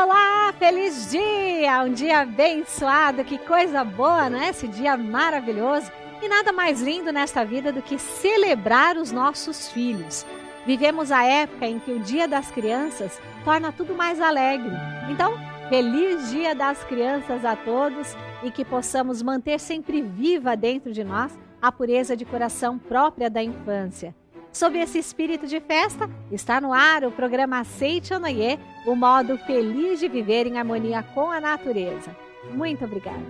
Olá, feliz dia! Um dia abençoado, que coisa boa, né? Esse dia maravilhoso. E nada mais lindo nesta vida do que celebrar os nossos filhos. Vivemos a época em que o Dia das Crianças torna tudo mais alegre. Então, feliz Dia das Crianças a todos e que possamos manter sempre viva dentro de nós a pureza de coração própria da infância. Sob esse espírito de festa, está no ar o programa Aceite Onoye, o modo feliz de viver em harmonia com a natureza. Muito obrigada.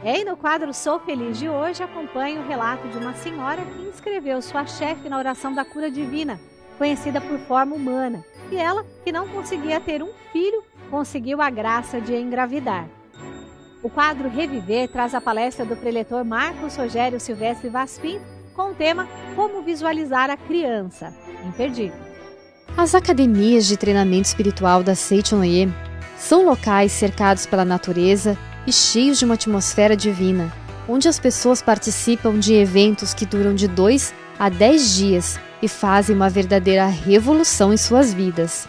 E no quadro Sou Feliz de hoje, acompanho o relato de uma senhora que inscreveu sua chefe na oração da cura divina, conhecida por forma humana, e ela, que não conseguia ter um filho, conseguiu a graça de engravidar. O quadro Reviver traz a palestra do preletor Marcos Rogério Silvestre Vaspim, com o tema Como Visualizar a Criança. Imperdível. As academias de treinamento espiritual da Aceite Onoye são locais cercados pela natureza e cheios de uma atmosfera divina, onde as pessoas participam de eventos que duram de 2 a 10 dias e fazem uma verdadeira revolução em suas vidas.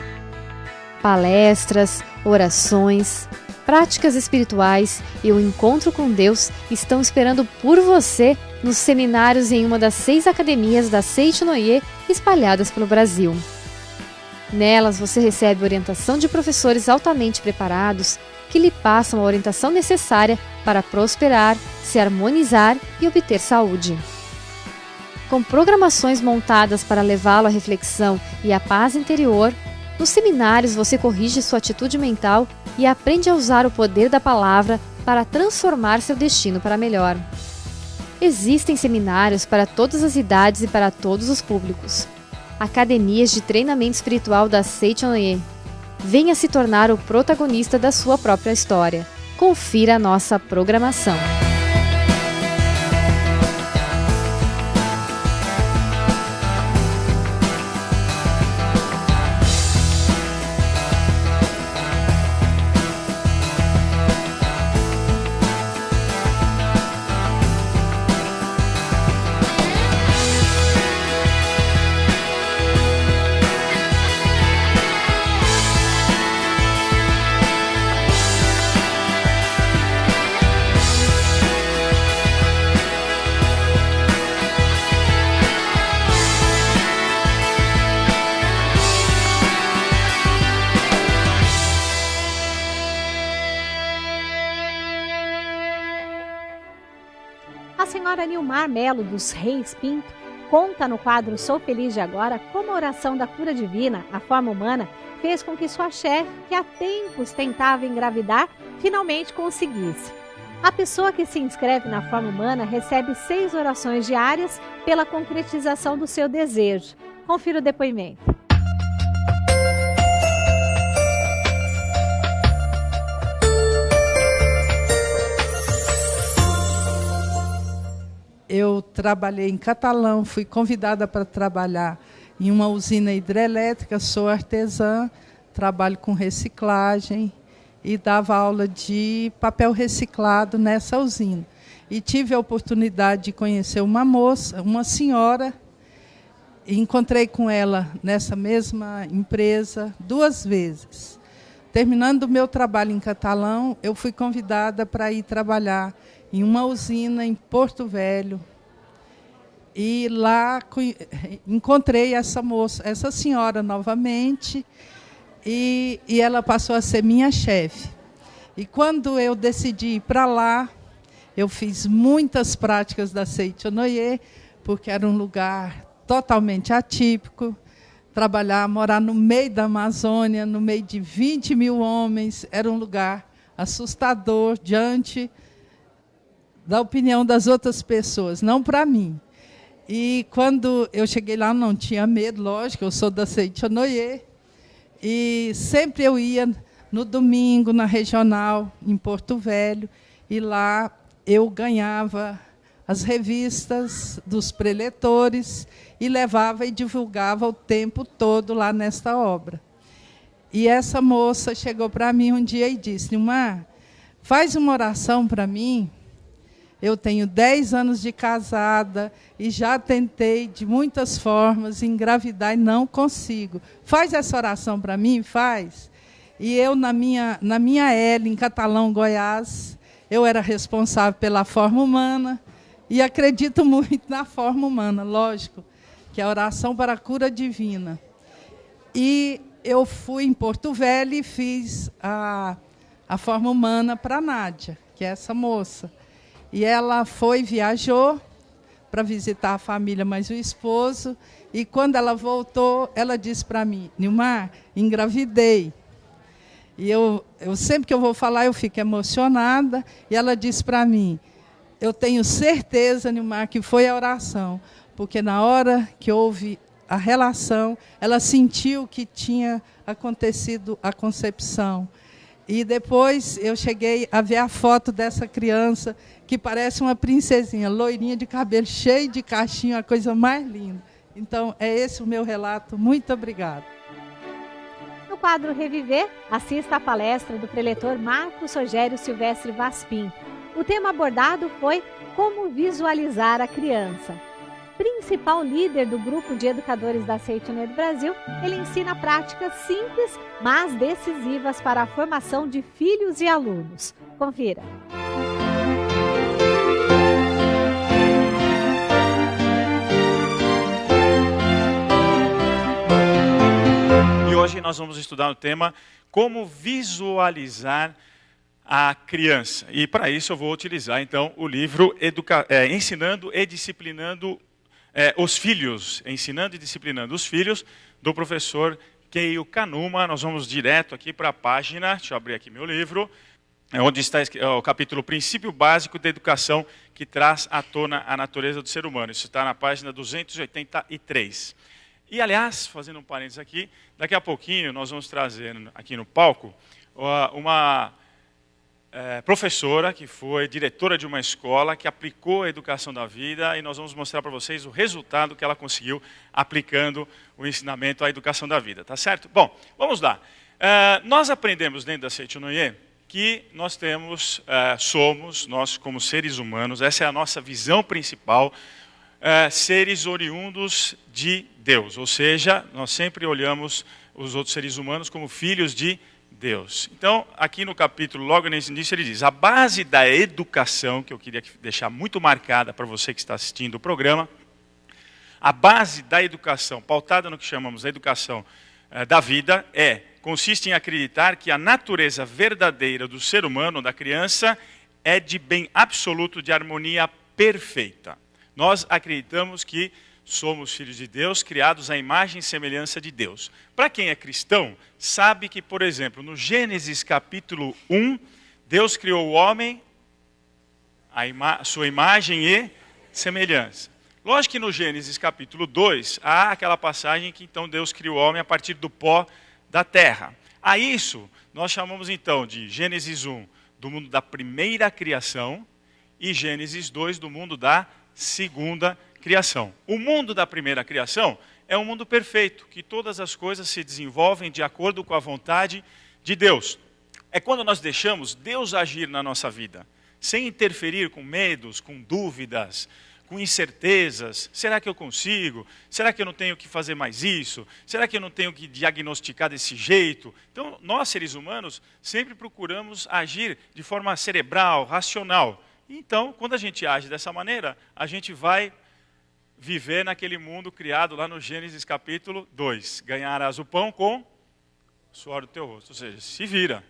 Palestras, orações, práticas espirituais e o encontro com Deus estão esperando por você nos seminários em uma das 6 academias da Aceite Onoye espalhadas pelo Brasil. Nelas você recebe orientação de professores altamente preparados que lhe passam a orientação necessária para prosperar, se harmonizar e obter saúde. Com programações montadas para levá-lo à reflexão e à paz interior, nos seminários você corrige sua atitude mental e aprende a usar o poder da palavra para transformar seu destino para melhor. Existem seminários para todas as idades e para todos os públicos. Academias de treinamento espiritual da Aceite Onoye. Venha se tornar o protagonista da sua própria história. Confira a nossa programação. A senhora Nilmar Melo dos Reis Pinto conta no quadro Sou Feliz de Agora como a oração da cura divina, a forma humana, fez com que sua chefe, que há tempos tentava engravidar, finalmente conseguisse. A pessoa que se inscreve na forma humana recebe 6 orações diárias pela concretização do seu desejo. Confira o depoimento. Eu trabalhei em Catalão, fui convidada para trabalhar em uma usina hidrelétrica, sou artesã, trabalho com reciclagem e dava aula de papel reciclado nessa usina. E tive a oportunidade de conhecer uma moça, uma senhora, e encontrei com ela nessa mesma empresa 2 vezes. Terminando o meu trabalho em Catalão, eu fui convidada para ir trabalhar em uma usina em Porto Velho. E lá encontrei essa moça, essa senhora novamente, e ela passou a ser minha chefe. E quando eu decidi ir para lá, eu fiz muitas práticas da Aceite Onoye, porque era um lugar totalmente atípico. Morar no meio da Amazônia, no meio de 20 mil homens, era um lugar assustador diante da opinião das outras pessoas, não para mim. E quando eu cheguei lá, não tinha medo, lógico, eu sou da Aceite Onoye, e sempre eu ia no domingo, na regional, em Porto Velho, e lá eu ganhava as revistas dos preletores e levava e divulgava o tempo todo lá nesta obra. E essa moça chegou para mim um dia e disse: Nilmar, faz uma oração para mim. Eu tenho 10 anos de casada e já tentei de muitas formas engravidar e não consigo. Faz essa oração para mim? Faz. E eu, na minha L, em Catalão, Goiás, eu era responsável pela forma humana e acredito muito na forma humana, lógico, que é a oração para a cura divina. E eu fui em Porto Velho e fiz a forma humana para a Nádia, que é essa moça. E ela viajou para visitar a família, mas o esposo. E quando ela voltou, ela disse para mim: Nilmar, engravidei. E eu sempre que eu vou falar, eu fico emocionada. E ela disse para mim: eu tenho certeza, Nilmar, que foi a oração. Porque na hora que houve a relação, ela sentiu que tinha acontecido a concepção. E depois eu cheguei a ver a foto dessa criança, que parece uma princesinha, loirinha de cabelo cheio de cachinho, a coisa mais linda. Então, é esse o meu relato. Muito obrigada. No quadro Reviver, assista à palestra do preletor Marcos Rogério Silvestre Vaspim. O tema abordado foi Como Visualizar a Criança. Principal líder do grupo de educadores da Seiton do Brasil, ele ensina práticas simples, mas decisivas para a formação de filhos e alunos. Confira. E hoje nós vamos estudar o tema Como Visualizar a Criança. E para isso eu vou utilizar então o livro Ensinando e Disciplinando os Filhos, Ensinando e Disciplinando os Filhos, do professor Keio Kanuma. Nós vamos direto aqui para a página, deixa eu abrir aqui meu livro, onde está o capítulo Princípio Básico da Educação, que traz à tona a natureza do ser humano. Isso está na página 283. E, aliás, fazendo um parênteses aqui, daqui a pouquinho nós vamos trazer aqui no palco uma professora que foi diretora de uma escola que aplicou a educação da vida, e nós vamos mostrar para vocês o resultado que ela conseguiu aplicando o ensinamento à educação da vida, tá certo? Bom, vamos lá. Nós aprendemos dentro da Seiton-no-ie que nós nós como seres humanos, essa é a nossa visão principal, seres oriundos de Deus, ou seja, nós sempre olhamos os outros seres humanos como filhos de Deus. Então, aqui no capítulo, logo nesse início, ele diz: a base da educação, que eu queria deixar muito marcada para você que está assistindo o programa, a base da educação, pautada no que chamamos de educação da vida, consiste em acreditar que a natureza verdadeira do ser humano, da criança, é de bem absoluto, de harmonia perfeita. Nós acreditamos que somos filhos de Deus, criados à imagem e semelhança de Deus. Para quem é cristão, sabe que, por exemplo, no Gênesis capítulo 1, Deus criou o homem à sua imagem e semelhança. Lógico que no Gênesis capítulo 2, há aquela passagem que então Deus criou o homem a partir do pó da terra. A isso, nós chamamos então de Gênesis 1, do mundo da primeira criação, e Gênesis 2, do mundo da segunda criação. O mundo da primeira criação é um mundo perfeito, que todas as coisas se desenvolvem de acordo com a vontade de Deus. É quando nós deixamos Deus agir na nossa vida, sem interferir com medos, com dúvidas, com incertezas. Será que eu consigo? Será que eu não tenho que fazer mais isso? Será que eu não tenho que diagnosticar desse jeito? Então, nós, seres humanos, sempre procuramos agir de forma cerebral, racional. Então, quando a gente age dessa maneira, a gente vai viver naquele mundo criado lá no Gênesis capítulo 2. Ganharás o pão com o suor do teu rosto. Ou seja, se vira.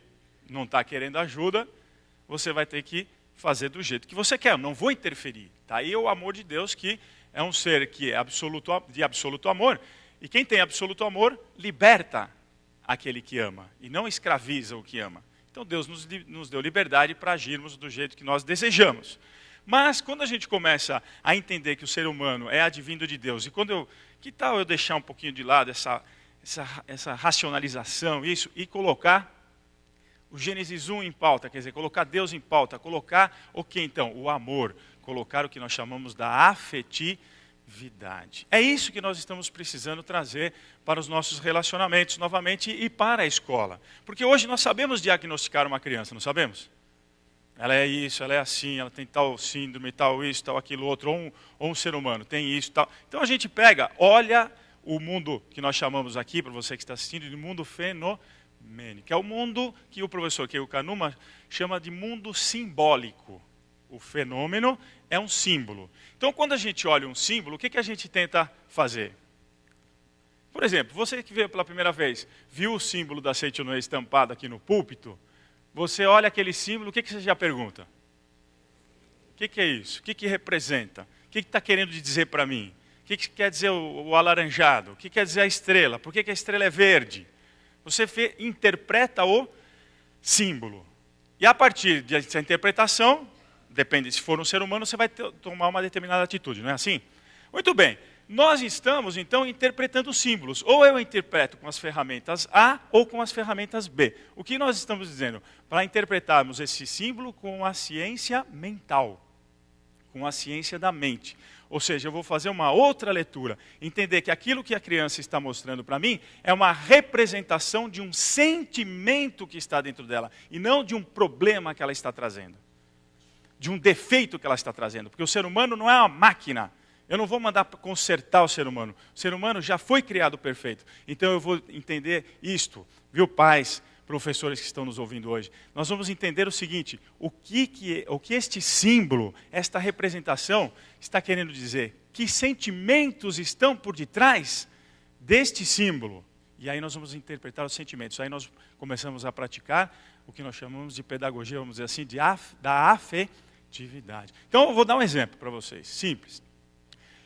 Não está querendo ajuda, você vai ter que fazer do jeito que você quer. Eu não vou interferir. Está aí o amor de Deus, que é um ser que é de absoluto amor. E quem tem absoluto amor, liberta aquele que ama. E não escraviza o que ama. Então Deus nos deu liberdade para agirmos do jeito que nós desejamos. Mas quando a gente começa a entender que o ser humano é advindo de Deus, e que tal eu deixar um pouquinho de lado essa racionalização, isso, e colocar o Gênesis 1 em pauta, quer dizer, colocar Deus em pauta, colocar o que então? O amor, colocar o que nós chamamos da afetividade. É isso que nós estamos precisando trazer para os nossos relacionamentos novamente e para a escola. Porque hoje nós sabemos diagnosticar uma criança, não sabemos? Ela é isso, ela é assim, ela tem tal síndrome, tal isso, tal aquilo outro, ou um ser humano tem isso, tal. Então a gente olha o mundo que nós chamamos aqui, para você que está assistindo, de mundo fenomenológico. mene, que é o mundo que o professor Keio Kanuma chama de mundo simbólico. O fenômeno é um símbolo. Então, quando a gente olha um símbolo, o que a gente tenta fazer? Por exemplo, você que veio pela primeira vez, viu o símbolo da Seichonoye estampado aqui no púlpito, você olha aquele símbolo, o que você já pergunta? O que é isso? O que representa? O que está querendo dizer para mim? O que quer dizer o alaranjado? O que quer dizer a estrela? Por que a estrela é verde? Você interpreta o símbolo. E a partir dessa interpretação, depende, se for um ser humano, você vai tomar uma determinada atitude, não é assim? Muito bem. Nós estamos, então, interpretando símbolos. Ou eu interpreto com as ferramentas A ou com as ferramentas B. O que nós estamos dizendo? Para interpretarmos esse símbolo com a ciência mental, com a ciência da mente. Ou seja, eu vou fazer uma outra leitura, entender que aquilo que a criança está mostrando para mim é uma representação de um sentimento que está dentro dela, e não de um problema que ela está trazendo, de um defeito que ela está trazendo. Porque o ser humano não é uma máquina. Eu não vou mandar consertar o ser humano. O ser humano já foi criado perfeito. Então eu vou entender isto. Viu, pais, professores que estão nos ouvindo hoje? Nós vamos entender o seguinte, o que este símbolo, esta representação, está querendo dizer. Que sentimentos estão por detrás deste símbolo? E aí nós vamos interpretar os sentimentos. Aí nós começamos a praticar o que nós chamamos de pedagogia, vamos dizer assim, da afetividade. Então eu vou dar um exemplo para vocês, simples.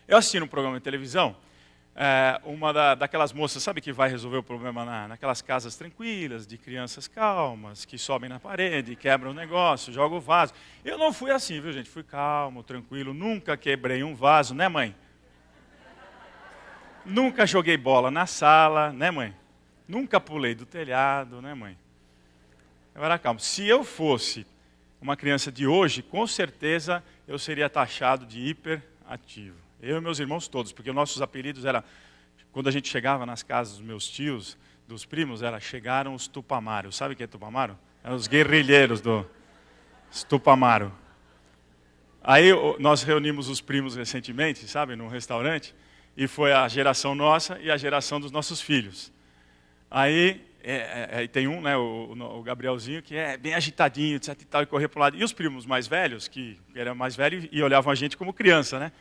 Eu assisti num programa de televisão, uma daquelas moças, sabe, que vai resolver o problema naquelas casas tranquilas, de crianças calmas, que sobem na parede, quebram o negócio, jogam o vaso. Eu não fui assim, viu, gente? Fui calmo, tranquilo, nunca quebrei um vaso, né, mãe? Nunca joguei bola na sala, né, mãe? Nunca pulei do telhado, né, mãe? Eu era calmo. Se eu fosse uma criança de hoje, com certeza eu seria taxado de hiperativo. Eu e meus irmãos todos, porque os nossos apelidos eram, quando a gente chegava nas casas dos meus tios, dos primos, chegaram os Tupamaro. Sabe o que é Tupamaro? Eram os guerrilheiros do Tupamaro. Aí nós reunimos os primos recentemente, sabe, num restaurante, e foi a geração nossa e a geração dos nossos filhos. Aí tem um, né, o Gabrielzinho, que é bem agitadinho, etc. E tal, e corria para o lado. E os primos mais velhos, que eram mais velhos e olhavam a gente como criança, né?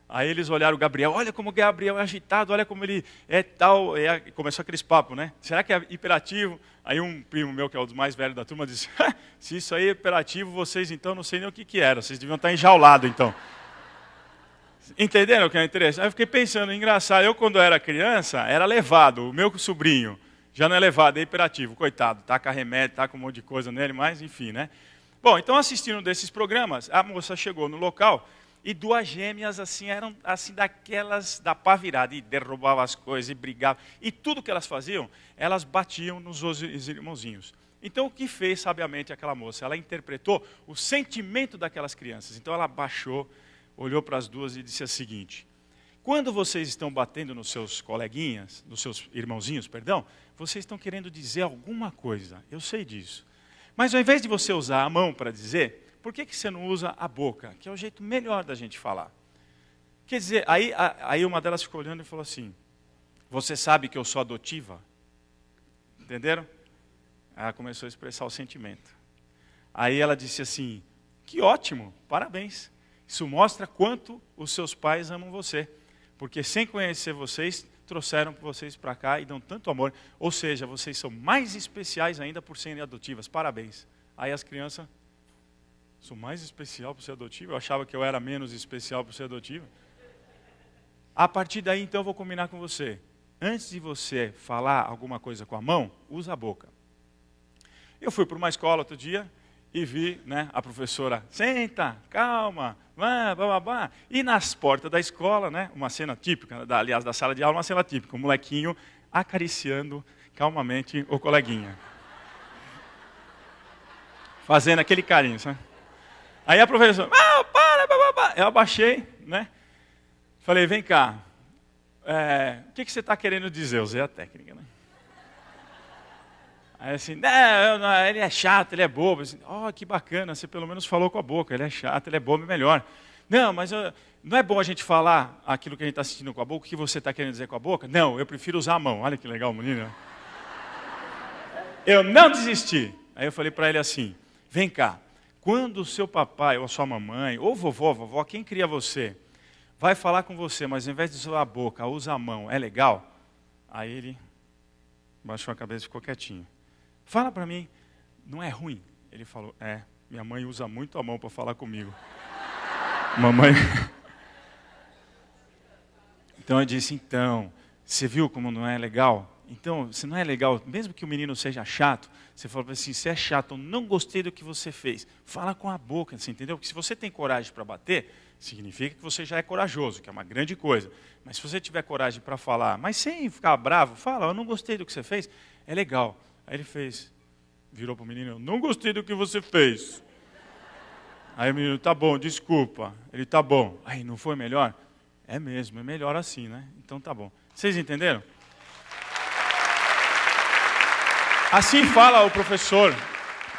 Aí eles olharam o Gabriel, olha como o Gabriel é agitado, olha como ele é tal. E começou aqueles papos, né? Será que é hiperativo? Aí um primo meu, que é o dos mais velhos da turma, disse, se isso aí é hiperativo, vocês então não sei nem o que era, vocês deviam estar enjaulados então. Entenderam o que é interessante? Aí eu fiquei pensando, engraçado, eu quando era criança, era levado, o meu sobrinho já não é levado, é hiperativo, coitado, taca remédio, taca um monte de coisa nele, mas enfim, né? Bom, então assistindo desses programas, a moça chegou no local e duas gêmeas assim, eram assim daquelas da pá virada, e derrubavam as coisas, e brigavam, e tudo que elas faziam, elas batiam nos irmãozinhos. Então o que fez sabiamente aquela moça? Ela interpretou o sentimento daquelas crianças. Então ela baixou, olhou para as duas e disse o seguinte, quando vocês estão batendo nos seus coleguinhas, nos seus irmãozinhos, perdão, vocês estão querendo dizer alguma coisa, eu sei disso. Mas ao invés de você usar a mão para dizer, por que você não usa a boca? Que é o jeito melhor da gente falar. Quer dizer, aí uma delas ficou olhando e falou assim, você sabe que eu sou adotiva? Entenderam? Ela começou a expressar o sentimento. Aí ela disse assim, que ótimo, parabéns. Isso mostra quanto os seus pais amam você. Porque sem conhecer vocês, trouxeram vocês para cá e dão tanto amor. Ou seja, vocês são mais especiais ainda por serem adotivas. Parabéns. Aí as crianças... Sou mais especial por ser adotivo? Eu achava que eu era menos especial por ser adotivo. A partir daí, então, eu vou combinar com você. Antes de você falar alguma coisa com a mão, usa a boca. Eu fui para uma escola outro dia e vi, né, a professora, senta, calma, blá, blá, blá, blá. E nas portas da escola, né, uma cena típica, aliás, da sala de aula, uma cena típica, um molequinho acariciando calmamente o coleguinha. Fazendo aquele carinho, sabe? Aí a professora, para. Eu abaixei, né? Falei, vem cá, o que você está querendo dizer? Eu usei a técnica, né? Aí assim, não, ele é chato, ele é bobo. Assim, que bacana, você pelo menos falou com a boca, ele é chato, ele é bobo, é melhor. Não, mas não é bom a gente falar aquilo que a gente está sentindo com a boca, o que você está querendo dizer com a boca? Não, eu prefiro usar a mão. Olha que legal, menino. Eu não desisti. Aí eu falei para ele assim, vem cá, quando o seu papai ou a sua mamãe, ou vovó, quem cria você, vai falar com você, mas ao invés de usar a boca, usa a mão, é legal? Aí ele baixou a cabeça e ficou quietinho. Fala para mim, não é ruim? Ele falou, minha mãe usa muito a mão para falar comigo. Mamãe... Então eu disse, você viu como não é legal? Então, se não é legal, mesmo que o menino seja chato, você fala assim, se é chato, eu não gostei do que você fez. Fala com a boca, você entendeu? Porque se você tem coragem para bater, significa que você já é corajoso, que é uma grande coisa. Mas se você tiver coragem para falar, mas sem ficar bravo, fala, eu não gostei do que você fez, é legal. Aí ele virou para o menino, eu não gostei do que você fez. Aí o menino, tá bom, desculpa. Ele, tá bom. Aí, não foi melhor? É mesmo, é melhor assim, né? Então tá bom. Vocês entenderam? Assim fala o professor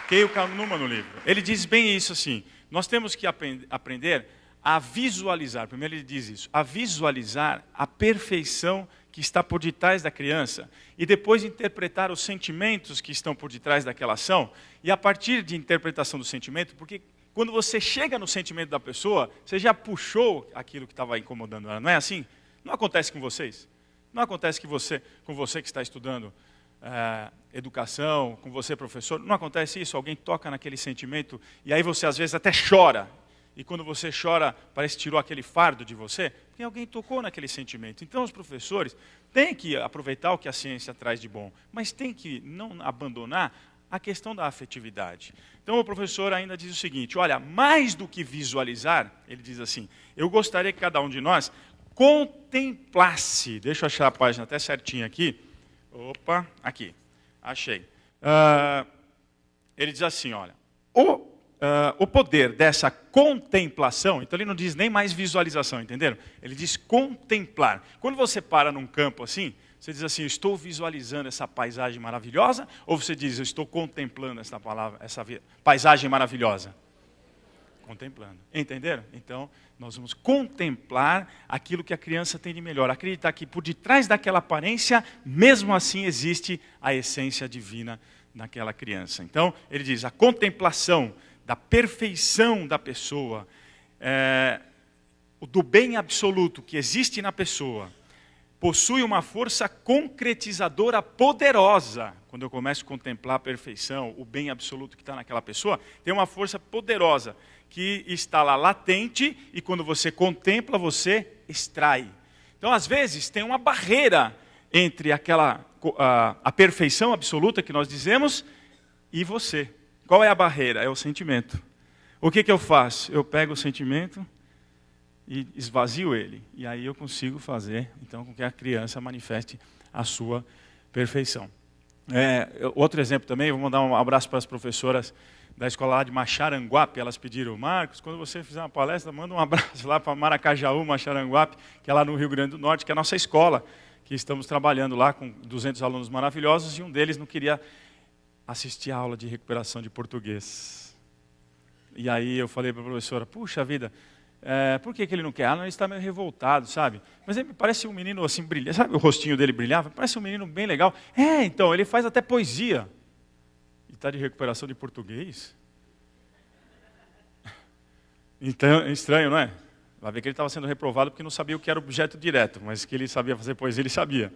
Keio Kanuma no livro. Ele diz bem isso assim, nós temos que aprender a visualizar, primeiro ele diz isso, a visualizar a perfeição que está por detrás da criança e depois interpretar os sentimentos que estão por detrás daquela ação e a partir de interpretação do sentimento, porque quando você chega no sentimento da pessoa, você já puxou aquilo que estava incomodando ela. Não é assim? Não acontece com vocês? Não acontece com você que está estudando educação, com você, professor? Não acontece isso? Alguém toca naquele sentimento e aí você às vezes até chora. E quando você chora, parece que tirou aquele fardo de você, porque alguém tocou naquele sentimento. Então os professores têm que aproveitar o que a ciência traz de bom, mas têm que não abandonar a questão da afetividade. Então o professor ainda diz o seguinte, olha, mais do que visualizar, ele diz assim, eu gostaria que cada um de nós contemplasse, deixa eu achar a página até certinha aqui, opa, aqui, achei. Ele diz assim, olha, o poder dessa contemplação, então ele não diz nem mais visualização, entenderam? Ele diz contemplar. Quando você para num campo assim, você diz assim, eu estou visualizando essa paisagem maravilhosa, ou você diz, eu estou contemplando essa paisagem maravilhosa? Contemplando. Entenderam? Então, nós vamos contemplar aquilo que a criança tem de melhor. Acreditar que por detrás daquela aparência, mesmo assim existe a essência divina naquela criança. Então, ele diz, a contemplação da perfeição da pessoa, do bem absoluto que existe na pessoa, possui uma força concretizadora poderosa. Quando eu começo a contemplar a perfeição, o bem absoluto que está naquela pessoa, tem uma força poderosa que está lá latente e quando você contempla, você extrai. Então, às vezes, tem uma barreira entre a perfeição absoluta que nós dizemos e você. Qual é a barreira? É o sentimento. O que eu faço? Eu pego o sentimento e esvazio ele. E aí eu consigo fazer, então, com que a criança manifeste a sua perfeição. Outro exemplo também, vou mandar um abraço para as professoras da escola lá de Macharanguape. Elas pediram, Marcos, quando você fizer uma palestra, manda um abraço lá para Maracajaú, Macharanguape, que é lá no Rio Grande do Norte, que é a nossa escola, que estamos trabalhando lá com 200 alunos maravilhosos, e um deles não queria assistir a aula de recuperação de português. E aí eu falei para a professora, puxa vida, por que ele não quer? Ele está meio revoltado, sabe? Mas ele parece um menino assim, brilhante, sabe o rostinho dele brilhava? Parece um menino bem legal. Então, ele faz até poesia. E está de recuperação de português? Então, é estranho, não é? Vai ver que ele estava sendo reprovado porque não sabia o que era objeto direto, mas que ele sabia fazer poesia, ele sabia.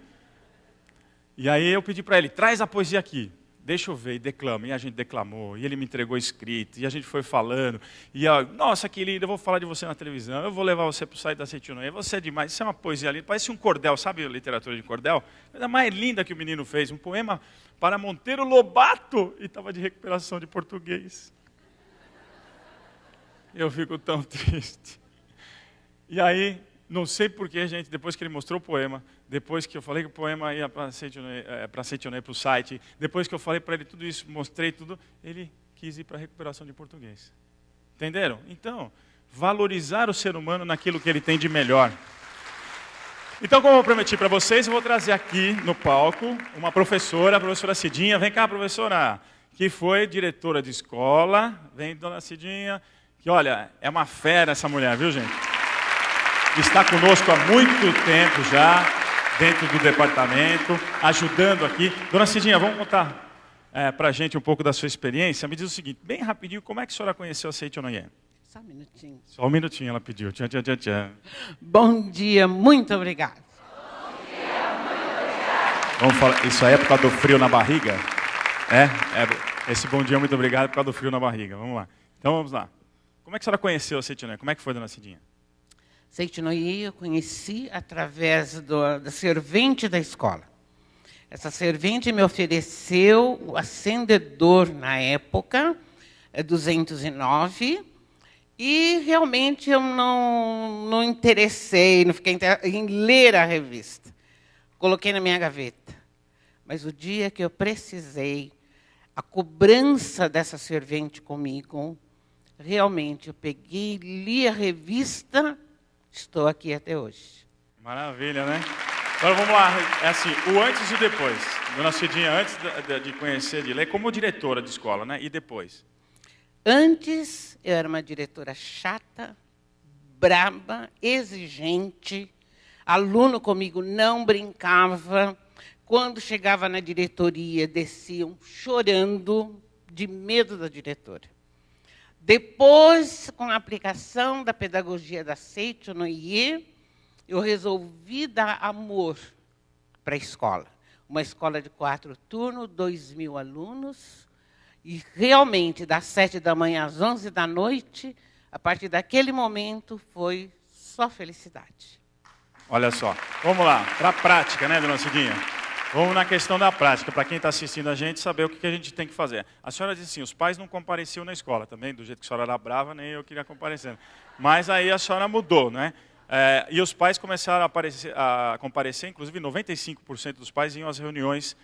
E aí eu pedi para ele, traz a poesia aqui. Deixa eu ver, e declama. E a gente declamou, e ele me entregou escrito, e a gente foi falando. E nossa, que lindo, eu vou falar de você na televisão, eu vou levar você para o site da Setionoye, você é demais, isso é uma poesia linda, parece um cordel, sabe a literatura de cordel? A coisa mais linda que o menino fez, um poema para Monteiro Lobato, e estava de recuperação de português. Eu fico tão triste. E aí, não sei porquê, gente, depois que ele mostrou o poema, depois que eu falei que o poema ia para a Setionoye, para o site, depois que eu falei para ele tudo isso, mostrei tudo, ele quis ir para a recuperação de português. Entenderam? Então, valorizar o ser humano naquilo que ele tem de melhor. Então, como eu prometi para vocês, eu vou trazer aqui no palco uma professora, a professora Cidinha. Vem cá, professora, que foi diretora de escola. Vem, dona Cidinha, que olha, é uma fera essa mulher, viu, gente? Está conosco há muito tempo já, dentro do departamento, ajudando aqui. Dona Cidinha, vamos contar para a gente um pouco da sua experiência. Me diz o seguinte, bem rapidinho, como é que a senhora conheceu a Seichonoye? Só um minutinho. Só um minutinho ela pediu. Tchan, tchan, tchan, tchan. Bom dia, muito obrigado. Vamos falar, isso aí é por causa do frio na barriga? Esse bom dia, muito obrigado, é por causa do frio na barriga. Vamos lá. Então vamos lá. Como é que a senhora conheceu a Seichonoye? Como é que foi, dona Cidinha? Seichonoye eu conheci através da servente da escola. Essa servente me ofereceu o acendedor na época, 209, e realmente eu não interessei, não fiquei em ler a revista. Coloquei na minha gaveta. Mas o dia que eu precisei, a cobrança dessa servente comigo, realmente eu peguei, li a revista, estou aqui até hoje. Maravilha, né? Agora vamos lá, é assim, o antes e depois. Dona Cidinha, antes de conhecer, de ler, como diretora de escola, né? E depois? Antes, eu era uma diretora chata, braba, exigente. Aluno comigo não brincava. Quando chegava na diretoria, desciam chorando de medo da diretora. Depois, com a aplicação da pedagogia da Seichonoye, eu resolvi dar amor para a escola. Uma escola de 4 turnos, 2.000 alunos, e realmente, das 7 da manhã às 11 da noite, a partir daquele momento, foi só felicidade. Olha só, vamos lá, para a prática, né, dona Cidinha? Vamos na questão da prática, para quem está assistindo a gente, saber o que a gente tem que fazer. A senhora disse assim, os pais não compareciam na escola também, do jeito que a senhora era brava, nem eu queria comparecer. Mas aí a senhora mudou, né? E os pais começaram a comparecer, inclusive 95% dos pais iam às reuniões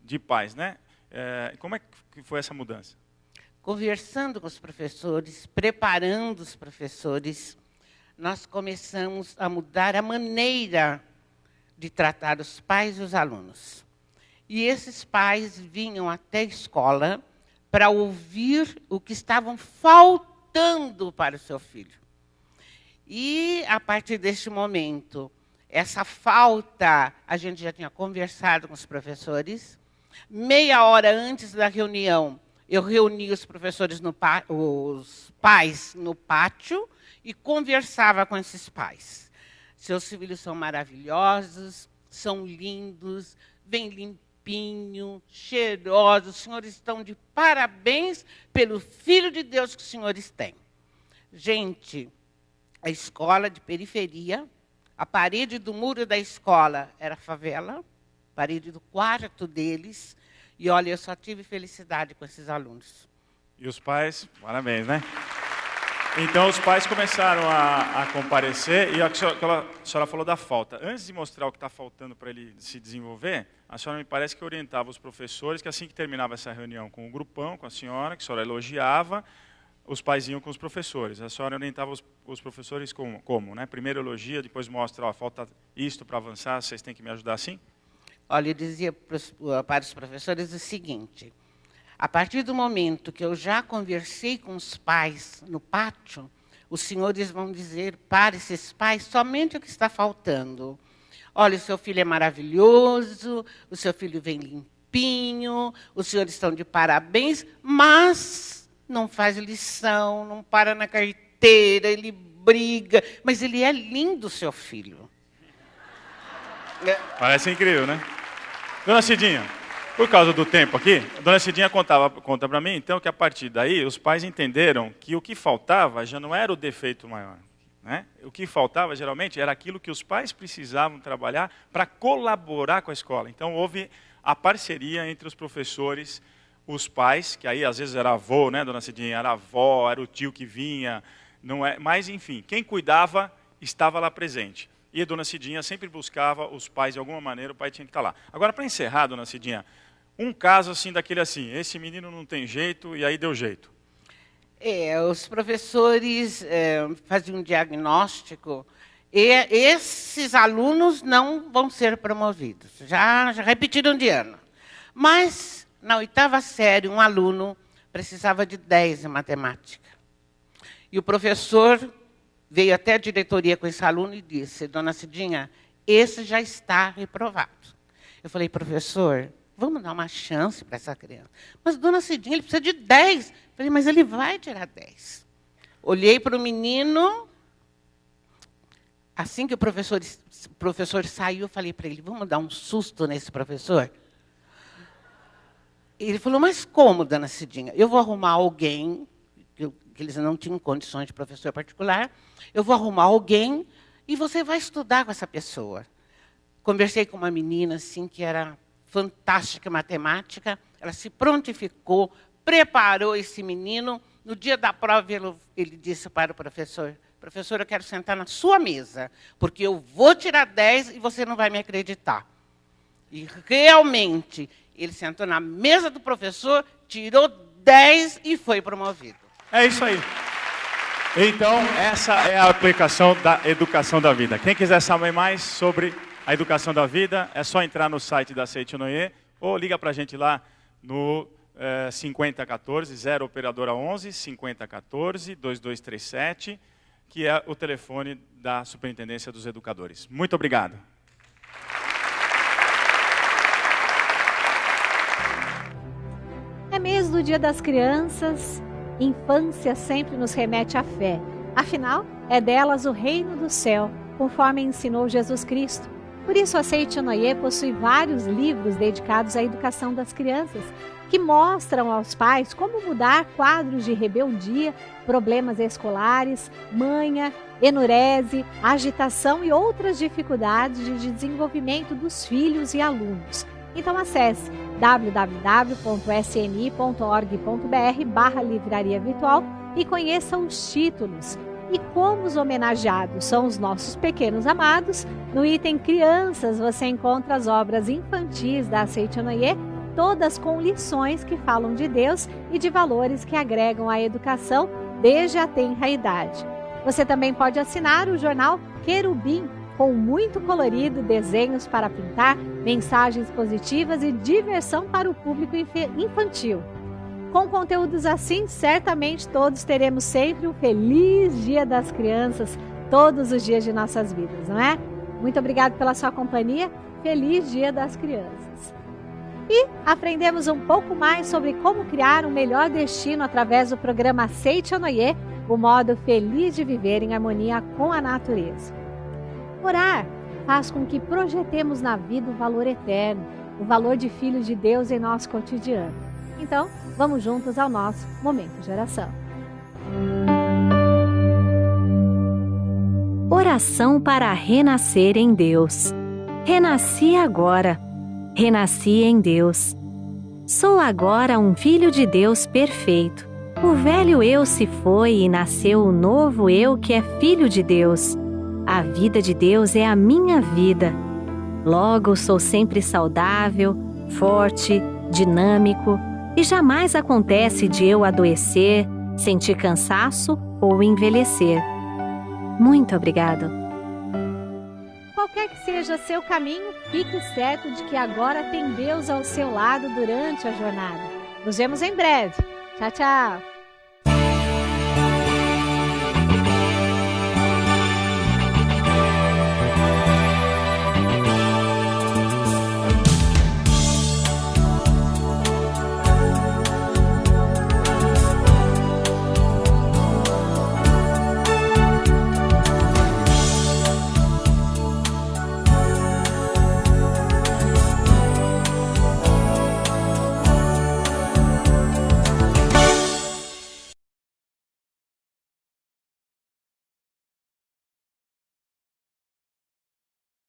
de pais, né? Como é que foi essa mudança? Conversando com os professores, preparando os professores, nós começamos a mudar a maneira de tratar os pais e os alunos. E esses pais vinham até a escola para ouvir o que estavam faltando para o seu filho. E, a partir deste momento, essa falta, a gente já tinha conversado com os professores. Meia hora antes da reunião, eu reuni os professores, os pais no pátio e conversava com esses pais. Seus filhos são maravilhosos, são lindos, bem limpinho, cheirosos. Os senhores estão de parabéns pelo Filho de Deus que os senhores têm. Gente, a escola de periferia, a parede do muro da escola era favela, a parede do quarto deles, e olha, eu só tive felicidade com esses alunos. E os pais, parabéns, né? Então, os pais começaram a comparecer, e a senhora falou da falta. Antes de mostrar o que está faltando para ele se desenvolver, a senhora me parece que orientava os professores, que assim que terminava essa reunião com o grupão, com a senhora, que a senhora elogiava, os pais iam com os professores. A senhora orientava os professores como, né? Primeiro elogia, depois mostra, ó, falta isto para avançar, vocês têm que me ajudar assim? Olha, eu dizia para os professores o seguinte, a partir do momento que eu já conversei com os pais no pátio, os senhores vão dizer para esses pais somente o que está faltando. Olha, o seu filho é maravilhoso, o seu filho vem limpinho, os senhores estão de parabéns, mas não faz lição, não para na carteira, ele briga, mas ele é lindo, seu filho. Parece incrível, né? Dona Cidinha, por causa do tempo aqui, a dona Cidinha conta para mim, então, que a partir daí os pais entenderam que o que faltava já não era o defeito maior. Né? O que faltava, geralmente, era aquilo que os pais precisavam trabalhar para colaborar com a escola. Então, houve a parceria entre os professores, os pais, que aí às vezes era avô, né, dona Cidinha? Era avó, era o tio que vinha, não é? Mas, enfim, quem cuidava estava lá presente. E a dona Cidinha sempre buscava os pais de alguma maneira, o pai tinha que estar lá. Agora, para encerrar, dona Cidinha, um caso assim, daquele assim, esse menino não tem jeito, e aí deu jeito. Os professores faziam um diagnóstico, e esses alunos não vão ser promovidos, já repetiram de ano. Mas, na 8ª série, um aluno precisava de 10 em matemática. E o professor veio até a diretoria com esse aluno e disse, dona Cidinha, esse já está reprovado. Eu falei, professor, Vamos dar uma chance para essa criança. Mas, dona Cidinha, ele precisa de 10. Falei, mas ele vai tirar 10. Olhei para o menino. Assim que o professor saiu, eu falei para ele, vamos dar um susto nesse professor? Ele falou, mas como, dona Cidinha? Eu vou arrumar alguém, que eles não tinham condições de professor particular, eu vou arrumar alguém e você vai estudar com essa pessoa. Conversei com uma menina assim, que era fantástica em matemática, ela se prontificou, preparou esse menino. No dia da prova, ele disse para o professor, professor, eu quero sentar na sua mesa, porque eu vou tirar 10 e você não vai me acreditar. E realmente, ele sentou na mesa do professor, tirou 10 e foi promovido. É isso aí. Então, essa é a aplicação da educação da vida. Quem quiser saber mais sobre a educação da vida, é só entrar no site da Seiichi no Ie ou liga para a gente lá no 5014, 0 operadora 11, 5014, 2237, que é o telefone da Superintendência dos Educadores. Muito obrigado. É mês do Dia das Crianças. Infância sempre nos remete à fé. Afinal, é delas o reino do céu, conforme ensinou Jesus Cristo. Por isso, a Seiichi no Ie possui vários livros dedicados à educação das crianças, que mostram aos pais como mudar quadros de rebeldia, problemas escolares, manha, enurese, agitação e outras dificuldades de desenvolvimento dos filhos e alunos. Então acesse www.sni.org.br/livraria virtual e conheça os títulos. E como os homenageados são os nossos pequenos amados, no item Crianças você encontra as obras infantis da Seiichi no Ie, todas com lições que falam de Deus e de valores que agregam à educação desde a tenra idade. Você também pode assinar o jornal Querubim, com muito colorido, desenhos para pintar, mensagens positivas e diversão para o público infantil. Com conteúdos assim, certamente todos teremos sempre um feliz Dia das Crianças, todos os dias de nossas vidas, não é? Muito obrigada pela sua companhia. Feliz Dia das Crianças. E aprendemos um pouco mais sobre como criar um melhor destino através do programa Seiichi no Ie, o modo feliz de viver em harmonia com a natureza. Orar faz com que projetemos na vida o valor eterno, o valor de filhos de Deus em nosso cotidiano. Então, vamos juntos ao nosso Momento de Oração. Oração para renascer em Deus. Renasci agora. Renasci em Deus. Sou agora um filho de Deus perfeito. O velho eu se foi e nasceu o novo eu que é filho de Deus. A vida de Deus é a minha vida. Logo, sou sempre saudável, forte, dinâmico, e jamais acontece de eu adoecer, sentir cansaço ou envelhecer. Muito obrigado. Qualquer que seja seu caminho, fique certo de que agora tem Deus ao seu lado durante a jornada. Nos vemos em breve. Tchau, tchau.